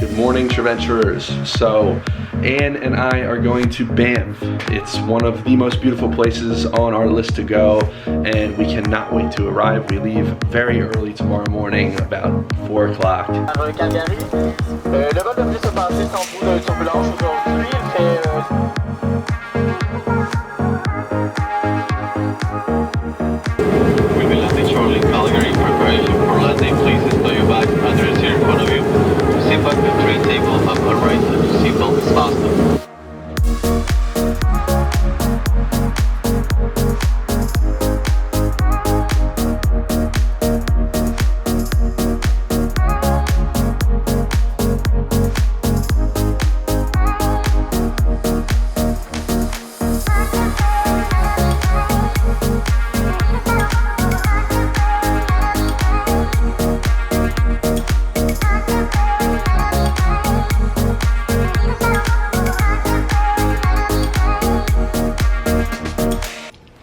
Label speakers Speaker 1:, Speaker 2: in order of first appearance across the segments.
Speaker 1: Good morning, adventurers. So, Anne and I are going to Banff. It's one of the most beautiful places on our list to go, and we cannot wait to arrive. We leave very early tomorrow morning, about 4 o'clock.
Speaker 2: We will land in Stirling, Calgary. Preparation for landing. Please stow your bags. Others here in front of you. Sit back, the tray table up and right. Seatbelt is fastened.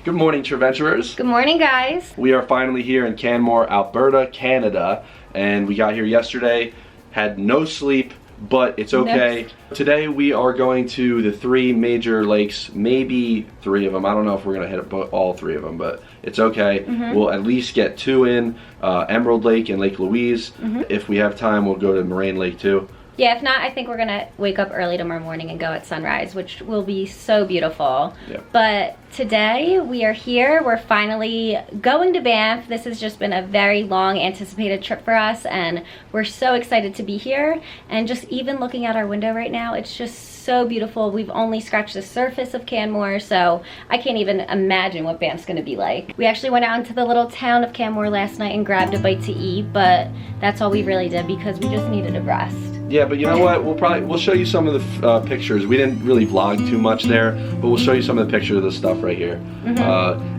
Speaker 1: Good morning, adventurers.
Speaker 3: Good morning, guys.
Speaker 1: We are finally here in Canmore, Alberta, Canada, and we got here yesterday, had no sleep, but it's okay. No. Today we are going to the 3 major lakes, maybe 3 of them. I don't know if we're gonna hit all 3 of them, but it's okay. We'll at least get 2 in, Emerald Lake and Lake Louise. If we have time, we'll go to Moraine Lake too.
Speaker 3: Yeah, if not, I think we're gonna wake up early tomorrow morning and go at sunrise, which will be so beautiful.
Speaker 1: Yep.
Speaker 3: But today we are here. We're finally going to Banff. This has just been a very long anticipated trip for us, and we're so excited to be here. And just even looking out our window right now, it's just so beautiful. We've only scratched the surface of Canmore, so I can't even imagine what Banff's gonna be like. We actually went out into the little town of Canmore last night and grabbed a bite to eat, but that's all we really did because we just needed a rest.
Speaker 1: Yeah, but you know what? We'll show you some of the pictures. We didn't really vlog too much there, but we'll show you some of the pictures of the stuff right here.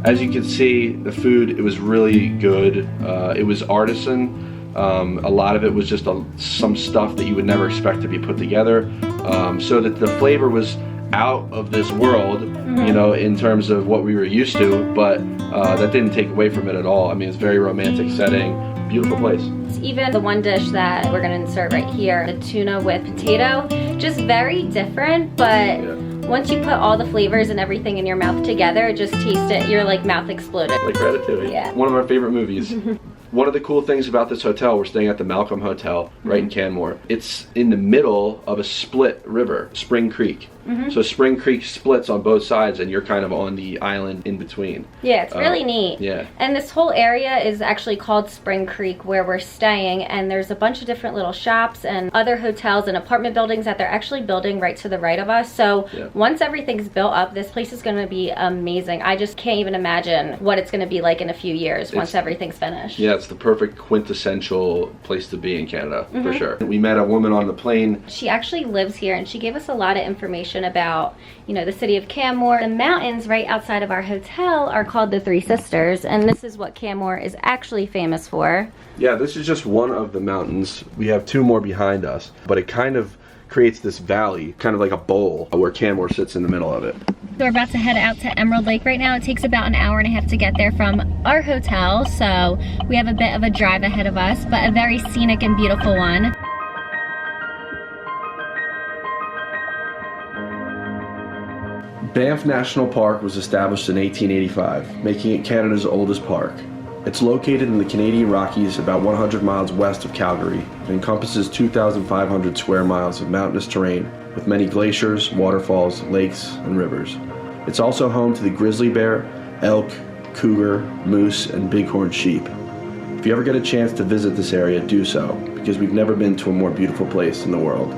Speaker 1: As you can see, the food, it was really good. It was artisan. A lot of it was just some stuff that you would never expect to be put together. So that the flavor was out of this world, you know, in terms of what we were used to, but that didn't take away from it at all. I mean, it's a very romantic setting, beautiful place.
Speaker 3: Even the one dish that we're gonna insert right here, the tuna with potato, just very different, but once you put all the flavors and everything in your mouth together, just taste it, your like mouth exploded.
Speaker 1: Like Ratatouille.
Speaker 3: Yeah.
Speaker 1: One of our favorite movies. One of the cool things about this hotel, we're staying at the Malcolm Hotel right in Canmore. It's in the middle of a split river, Spring Creek. So Spring Creek splits on both sides and you're kind of on the island in between.
Speaker 3: Yeah, it's really neat.
Speaker 1: Yeah.
Speaker 3: And this whole area is actually called Spring Creek where we're staying, and there's a bunch of different little shops and other hotels and apartment buildings that they're actually building right to the right of us. So once everything's built up, this place is gonna be amazing. I just can't even imagine what it's gonna be like in a few years once everything's finished.
Speaker 1: Yeah, it's the perfect quintessential place to be in Canada, for sure. We met a woman on the plane.
Speaker 3: She actually lives here, and she gave us a lot of information about, you know, the city of Canmore. The mountains right outside of our hotel are called the Three Sisters, and this is what Canmore is actually famous for. Yeah,
Speaker 1: this is just one of the mountains. We have 2 more behind us, but it kind of creates this valley, kind of like a bowl, where Canmore sits in the middle of it.
Speaker 3: So we're about to head out to Emerald Lake right now. It takes about an hour and a half to get there from our hotel, so we have a bit of a drive ahead of us, but a very scenic and beautiful one.
Speaker 1: Banff National Park was established in 1885, making it Canada's oldest park. It's located in the Canadian Rockies about 100 miles west of Calgary and encompasses 2,500 square miles of mountainous terrain with many glaciers, waterfalls, lakes, and rivers. It's also home to the grizzly bear, elk, cougar, moose, and bighorn sheep. If you ever get a chance to visit this area, do so, because we've never been to a more beautiful place in the world.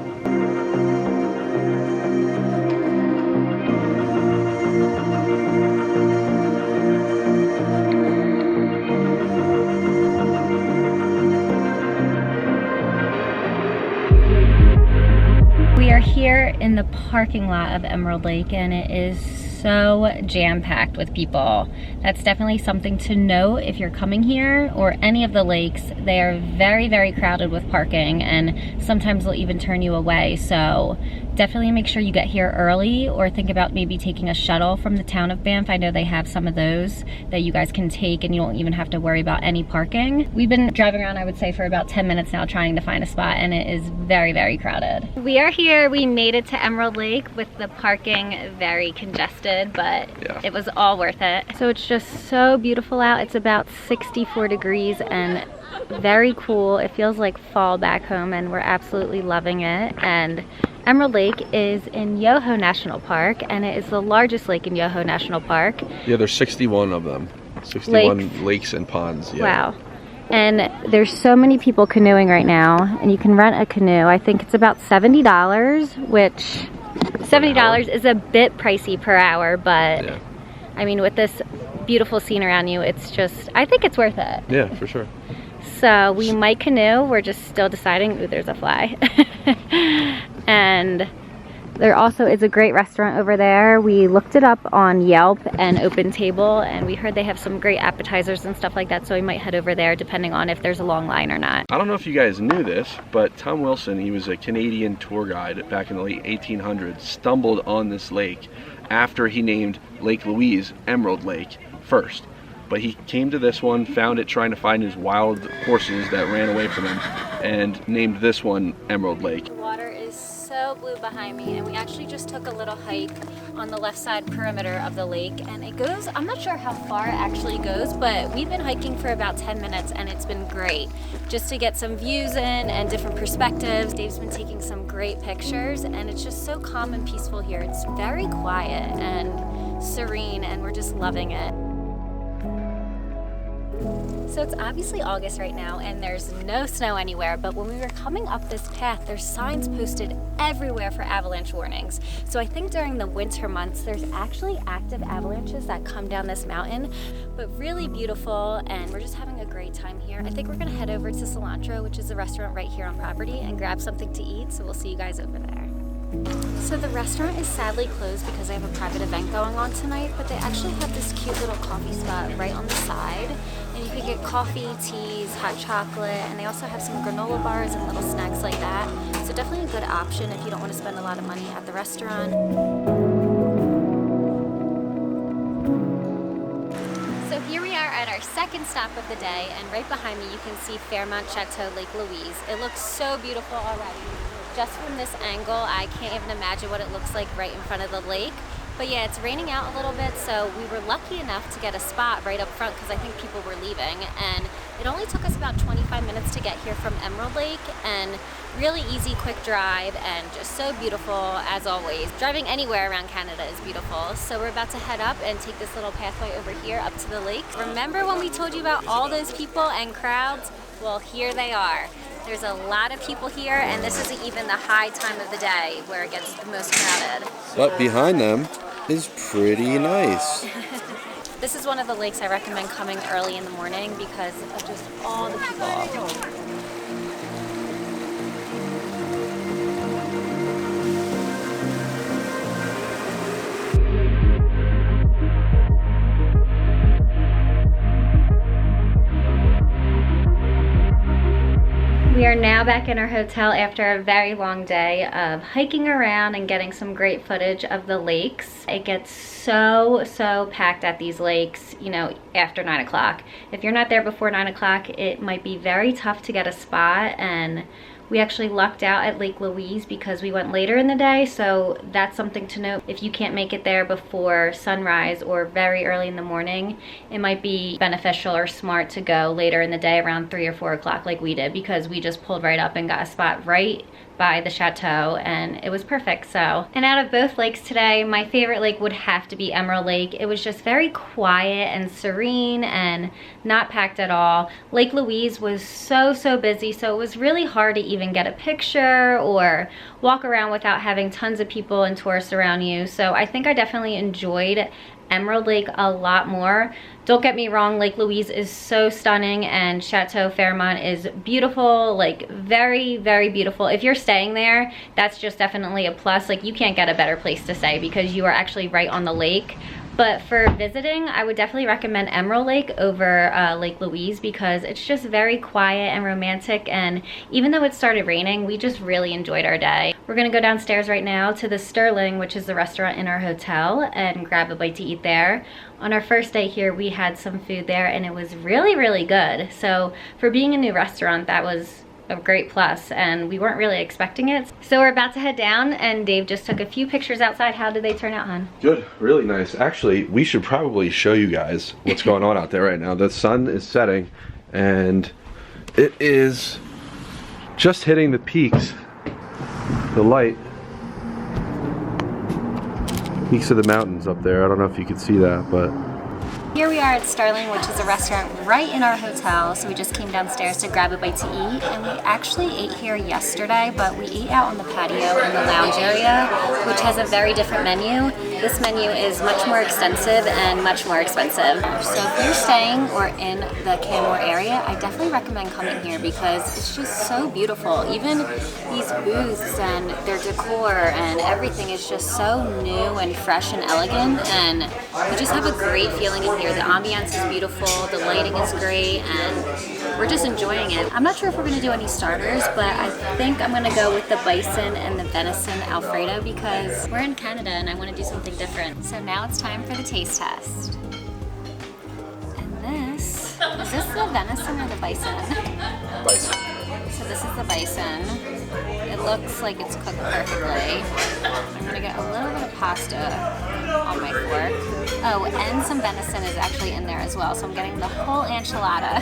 Speaker 3: We are here in the parking lot of Emerald Lake, and it is so jam-packed with people. That's definitely something to note if you're coming here or any of the lakes. They are very, very crowded with parking, and sometimes they'll even turn you away. So definitely make sure you get here early, or think about maybe taking a shuttle from the town of Banff. I know they have some of those that you guys can take and you don't even have to worry about any parking. We've been driving around, I would say, for about 10 minutes now trying to find a spot, and it is very, very crowded. We are here. We made it to Emerald Lake with the parking very congested, but yeah, it was all worth it. So it's just so beautiful out. It's about 64 degrees and very cool. It feels like fall back home, and we're absolutely loving it. And Emerald Lake is in Yoho National Park, and it is the largest lake in Yoho National Park.
Speaker 1: Yeah, there's 61 of them. 61 lakes and ponds. Yeah.
Speaker 3: Wow. And there's so many people canoeing right now, and you can rent a canoe. I think it's about $70, which $70 is a bit pricey per hour, but yeah, I mean, with this beautiful scene around you, it's just, I think it's worth it.
Speaker 1: Yeah, for sure.
Speaker 3: So we might canoe. We're just still deciding. Ooh, there's a fly. And there also is a great restaurant over there. We looked it up on Yelp and Open Table, and we heard they have some great appetizers and stuff like that, so we might head over there depending on if there's a long line or not.
Speaker 1: I don't know if you guys knew this, but Tom Wilson, he was a Canadian tour guide back in the late 1800s, stumbled on this lake after he named Lake Louise Emerald Lake first. But he came to this one, found it trying to find his wild horses that ran away from him, and named this one Emerald Lake.
Speaker 3: The water is so blue behind me, and we actually just took a little hike on the left side perimeter of the lake, and it goes, I'm not sure how far it actually goes, but we've been hiking for about 10 minutes, and it's been great just to get some views in and different perspectives. Dave's been taking some great pictures, and it's just so calm and peaceful here. It's very quiet and serene, and we're just loving it. So it's obviously August right now, and there's no snow anywhere, but when we were coming up this path, there's signs posted everywhere for avalanche warnings. So I think during the winter months, there's actually active avalanches that come down this mountain, but really beautiful, and we're just having a great time here. I think we're gonna head over to Cilantro, which is a restaurant right here on property, and grab something to eat, so we'll see you guys over there. So the restaurant is sadly closed because they have a private event going on tonight, but they actually have this cute little coffee spot right on the side, and you can get coffee, teas, hot chocolate, and they also have some granola bars and little snacks like that. So definitely a good option if you don't want to spend a lot of money at the restaurant. So here we are at our second stop of the day, and right behind me you can see Fairmont Chateau Lake Louise. It looks so beautiful already. Just from this angle, I can't even imagine what it looks like right in front of the lake. But yeah, it's raining out a little bit, so we were lucky enough to get a spot right up front because I think people were leaving. And it only took us about 25 minutes to get here from Emerald Lake, and really easy, quick drive, and just so beautiful as always. Driving anywhere around Canada is beautiful. So we're about to head up and take this little pathway over here up to the lake. Remember when we told you about all those people and crowds? Well, here they are. There's a lot of people here, and this isn't even the high time of the day where it gets the most crowded.
Speaker 1: But behind them is pretty nice.
Speaker 3: This is one of the lakes I recommend coming early in the morning because of just all the people. We are now back in our hotel after a very long day of hiking around and getting some great footage of the lakes. It gets so packed at these lakes, you know, after 9 o'clock. If you're not there before 9 o'clock, it might be very tough to get a spot, and we actually lucked out at Lake Louise because we went later in the day, so that's something to note. If you can't make it there before sunrise or very early in the morning, it might be beneficial or smart to go later in the day around 3 or 4 o'clock like we did, because we just pulled right up and got a spot right by the chateau, and it was perfect. So, and out of both lakes today, my favorite lake would have to be Emerald Lake. It was just very quiet and serene and not packed at all. Lake Louise was so busy, so it was really hard to even get a picture or walk around without having tons of people and tourists around you. So I think I definitely enjoyed Emerald Lake a lot more. Don't get me wrong, Lake Louise is so stunning and Chateau Fairmont is beautiful, like very, very beautiful. If you're staying there, that's just definitely a plus. Like you can't get a better place to stay because you are actually right on the lake. But for visiting, I would definitely recommend Emerald Lake over Lake Louise because it's just very quiet and romantic, and even though it started raining, we just really enjoyed our day. We're gonna go downstairs right now to the Stirling, which is the restaurant in our hotel, and grab a bite to eat there. On our first day here, we had some food there and it was really, really good. So for being a new restaurant, that was a great plus, and we weren't really expecting it. So we're about to head down, and Dave just took a few pictures outside. How did they turn out, hon?
Speaker 1: Good, really nice. Actually, we should probably show you guys what's going on out there right now. The sun is setting and it is just hitting the peaks. The light. Peaks of the mountains up there. I don't know if you can see that, but
Speaker 3: here we are at Stirling, which is a restaurant right in our hotel. So we just came downstairs to grab a bite to eat, and we actually ate here yesterday, but we ate out on the patio in the lounge area, which has a very different menu. This menu is much more extensive and much more expensive. So if you're staying or in the Canmore area, I definitely recommend coming here because it's just so beautiful. Even these booths and their decor and everything is just so new and fresh and elegant, and you just have a great feeling in here. The ambiance is beautiful, the lighting is great, and we're just enjoying it. I'm not sure if we're gonna do any starters, but I think I'm gonna go with the bison and the venison Alfredo because we're in Canada and I wanna do something different. So now it's time for the taste test. And is this the venison or the bison?
Speaker 1: bison.
Speaker 3: So this is the bison. It looks like it's cooked perfectly. I'm gonna get a little bit of pasta on my fork. Oh, and some venison is actually in there as well. So I'm getting the whole enchilada.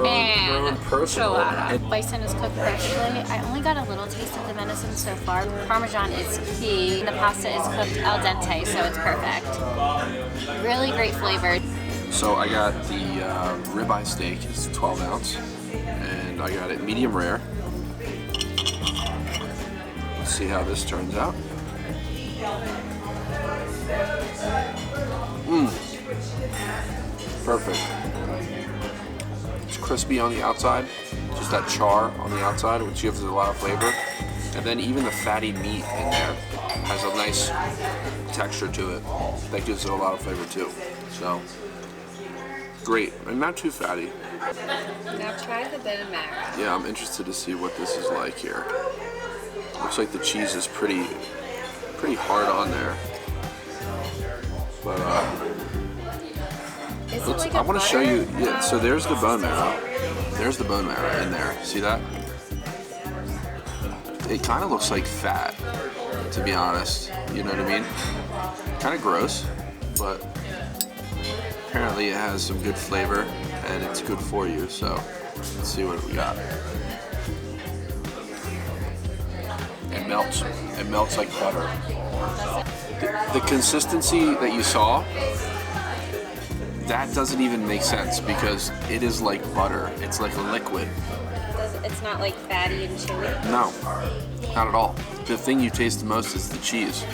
Speaker 3: And enchilada. Bison is cooked perfectly. I only got a little taste of the venison so far. Parmesan is key. The pasta is cooked al dente, so it's perfect. Really great flavor.
Speaker 1: So I got the ribeye steak. It's 12 ounce, and I got it medium rare. Let's see how this turns out. Perfect. It's crispy on the outside, just that char on the outside, which gives it a lot of flavor. And then even the fatty meat in there has a nice texture to it that gives it a lot of flavor too. So, great, and not too fatty.
Speaker 3: Now try the bone marrow.
Speaker 1: Yeah, I'm interested to see what this is like here. Looks like the cheese is pretty hard on there. But I want to show you. Yeah, so there's the bone marrow. There's the bone marrow in there. See that? It kind of looks like fat, to be honest. You know what I mean? Kind of gross, but apparently it has some good flavor and it's good for you. So let's see what we got. It melts. It melts like butter. The consistency that you saw, that doesn't even make sense because it is like butter. It's like a liquid.
Speaker 3: It's not like fatty and chewy?
Speaker 1: No, not at all. The thing you taste the most is the cheese,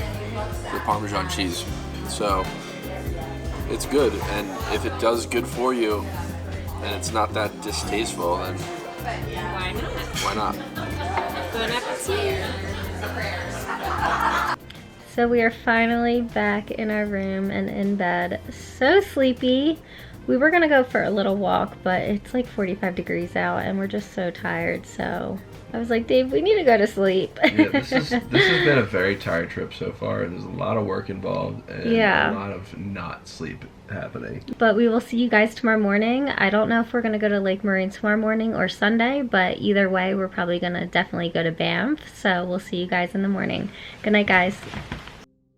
Speaker 1: the Parmesan cheese. So it's good, and if it does good for you and it's not that distasteful, then
Speaker 3: Why not?
Speaker 1: why not?
Speaker 3: Bon appetit. So we are finally back in our room and in bed. So sleepy. We were gonna go for a little walk, but it's like 45 degrees out and we're just so tired. So I was like, Dave, we need to go to sleep.
Speaker 1: Yeah, this has been a very tired trip so far. There's a lot of work involved and a lot of not sleep happening.
Speaker 3: But we will see you guys tomorrow morning. I don't know if we're gonna go to Lake Marine tomorrow morning or Sunday, but either way, we're probably gonna definitely go to Banff. So we'll see you guys in the morning. Good night, guys.